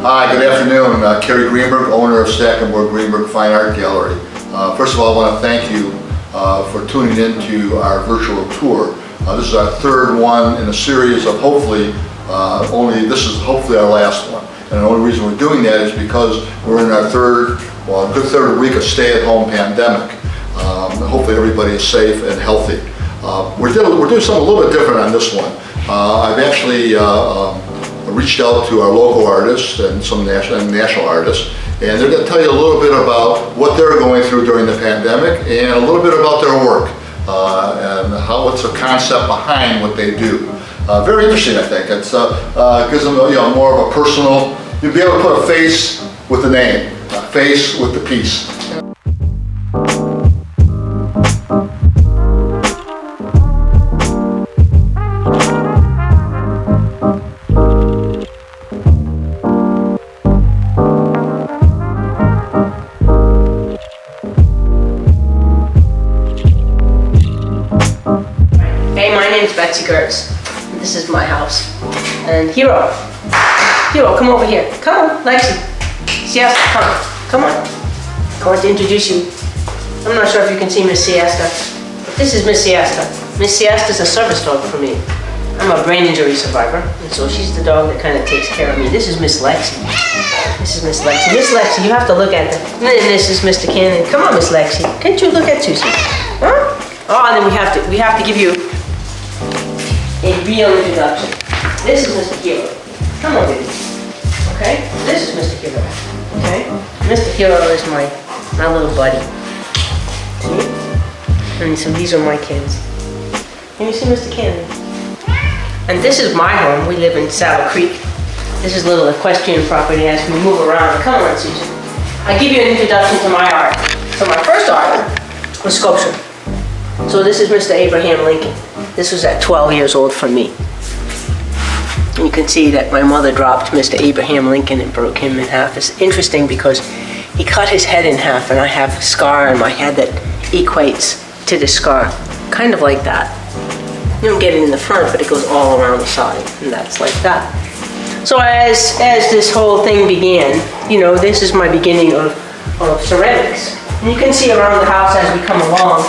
Hi, good afternoon. Kerry Greenberg, owner of Stack and Board Greenberg Fine Art Gallery. First of all, I want to thank you for tuning in to our virtual tour. This is our third one in a series of hopefully this is hopefully our last one. And the only reason we're doing that is because we're in our good third week of stay-at-home pandemic. Hopefully everybody is safe and healthy. We're doing something a little bit different on this one. I've actually reached out to our local artists and some national artists, and they're going to tell you a little bit about what they're going through during the pandemic and a little bit about their work and what's the concept behind what they do. Very interesting, I think. It gives them more of a personal, you'll be able to put a face with the name, a face with the piece. My name's Betsy Gertz. This is my house. And Hero, come over here. Come on, Lexi. Siesta, come on. I want to introduce you. I'm not sure if you can see Miss Siesta, but this is Miss Siesta. Miss Siesta's a service dog for me. I'm a brain injury survivor, and so she's the dog that kind of takes care of me. This is Miss Lexi. This is Miss Lexi. Miss Lexi, you have to look at them. And then this is Mr. Cannon. Come on, Miss Lexi. Can't you look at Susie? Huh? Oh, and then we have to give you a real introduction. This is Mr. Hero. Come on, baby. Okay? This is Mr. Hero. Okay? Mr. Hero is my little buddy. See? And so these are my kids. Can you see Mr. Cannon? And this is my home. We live in Saddle Creek. This is a little equestrian property as we move around. Come on, Susan. I'll give you an introduction to my art. So my first art was sculpture. So this is Mr. Abraham Lincoln. This was at 12 years old for me. You can see that my mother dropped Mr. Abraham Lincoln and broke him in half. It's interesting because he cut his head in half, and I have a scar on my head that equates to the scar. Kind of like that. You don't get it in the front, but it goes all around the side, and that's like that. So as this whole thing began, this is my beginning of ceramics. And you can see around the house as we come along,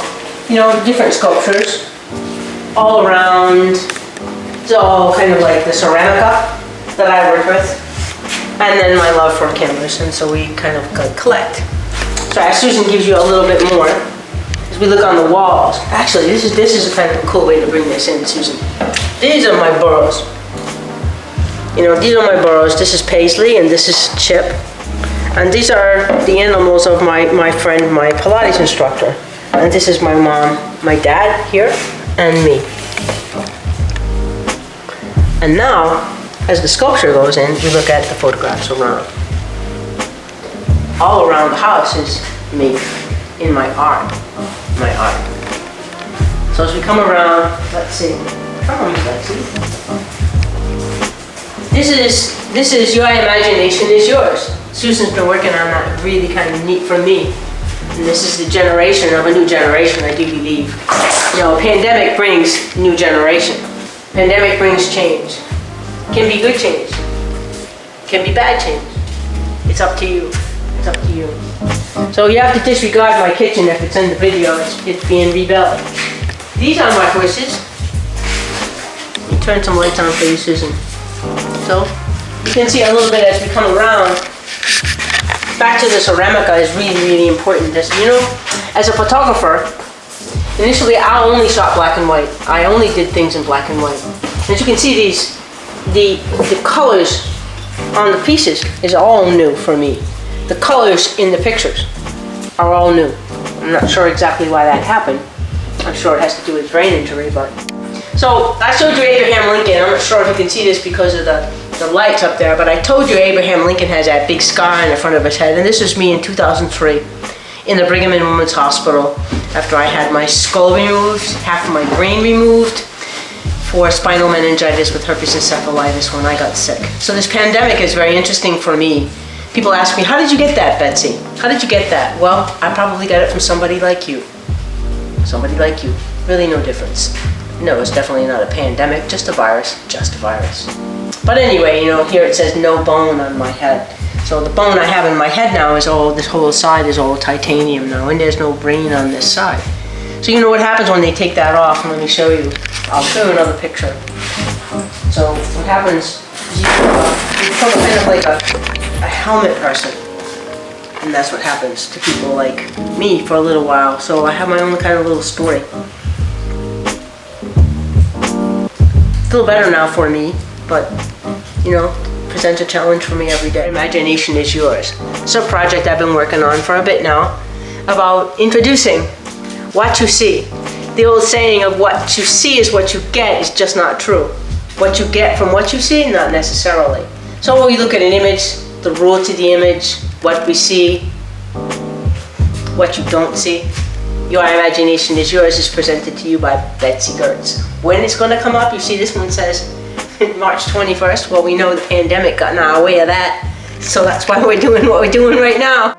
different sculptures all around. It's all kind of like the ceramica that I work with, and then my love for canvas, and so we kind of collect. So as Susan gives you a little bit more, as we look on the walls, actually this is a kind of a cool way to bring this in, Susan. These are my burros. These are my burros. This is Paisley and this is Chip, and these are the animals of my friend, my Pilates instructor. And this is my mom, my dad here, and me. And now, as the sculpture goes in, we look at the photographs around. All around the house is me in my art. So as we come around, let's see. Come on, Lexi. This is your imagination is yours. Susan's been working on that really kind of neat for me. And this is the generation of a new generation, I do believe. Pandemic brings new generation. Pandemic brings change. Can be good change. Can be bad change. It's up to you. It's up to you. So you have to disregard my kitchen if it's in the video. It's being rebuilt. These are my horses. Let me turn some lights on for you, Susan. So you can see a little bit as we come around. Back to the ceramica is really, really important. As a photographer, initially I only shot black and white. I only did things in black and white. As you can see, the colors on the pieces is all new for me. The colors in the pictures are all new. I'm not sure exactly why that happened. I'm sure it has to do with brain injury, but. So I showed you Abraham Lincoln. I'm not sure if you can see this because of the lights up there, but I told you Abraham Lincoln has that big scar in the front of his head, and this was me in 2003 in the Brigham and Women's Hospital after I had my skull removed, half of my brain removed for spinal meningitis with herpes encephalitis when I got sick. So this pandemic is very interesting for me. People ask me, how did you get that, Betsy? How did you get that? Well, I probably got it from somebody like you. Somebody like you. Really no difference. No, it's definitely not a pandemic, just a virus, just a virus. But anyway, here it says no bone on my head. So the bone I have in my head now is this whole side is all titanium now, and there's no brain on this side. So you know what happens when they take that off? Let me show you. I'll show you another picture. So what happens is you become kind of like a helmet person. And that's what happens to people like me for a little while. So I have my own kind of little story. Still better now for me, but presents a challenge for me every day. Imagination is yours. It's a project I've been working on for a bit now about introducing what you see. The old saying of what you see is what you get is just not true. What you get from what you see, not necessarily. So when we look at an image, the rules of the image, what we see, what you don't see. Your Imagination is Yours is presented to you by Betsy Gertz. When it's going to come up, you see this one says March 21st. Well, we know the pandemic got in our way of that. So that's why we're doing what we're doing right now.